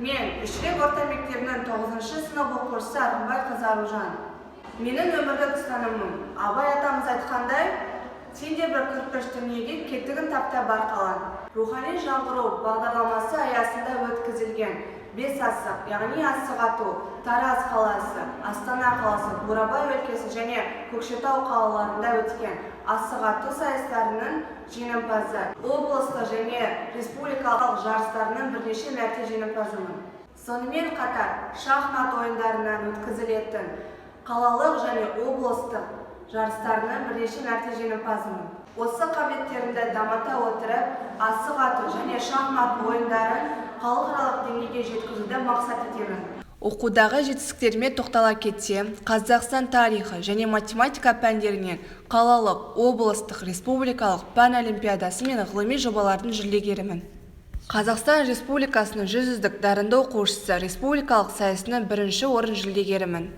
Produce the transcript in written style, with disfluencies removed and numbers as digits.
Мен Үшірек орта мектебінің 9-шы сынып оқушысы Арғынбай қызы Аружан. Менің өмірлік ұстанымым Абай атамыз айтқандай, сен де бір кірпіш дүниеге кетігін тапта бар қалан. Рухани жаңғыру бағдарламасы аясында өткізілген 5 асық, яғни асық ату, Тараз қаласы, Астана қаласы, Бурабай өлкесі және Көкшетау қалаларында өткен асық ату сайыстарының жеңімпазы, облыстық және республикалық жарыстарының бірнеше мәрте жеңімпазымын. Сонымен қатар шахмат ойындарынан өткізілетін қалалық және облыстық жарыстарының бірнеше мәрте жеңімпазымын. Осы қабілеттерімді дамыта отырып, асық ату және шахмат ойындарын халықаралық деңгейге жеткізуді мақсат етемін. Оқудағы жетістіктеріме тоқтала кетсем, Қазақстан тарихы және математика пәндерінен қалалық, облыстық, республикалық пән олимпиадасы мен ғылыми жобалардың жүлдегерімін. Қазақстан Республикасының 100 үздік дарынды оқушысы республикалық сайысының 1-ші орын жүлдегерімін.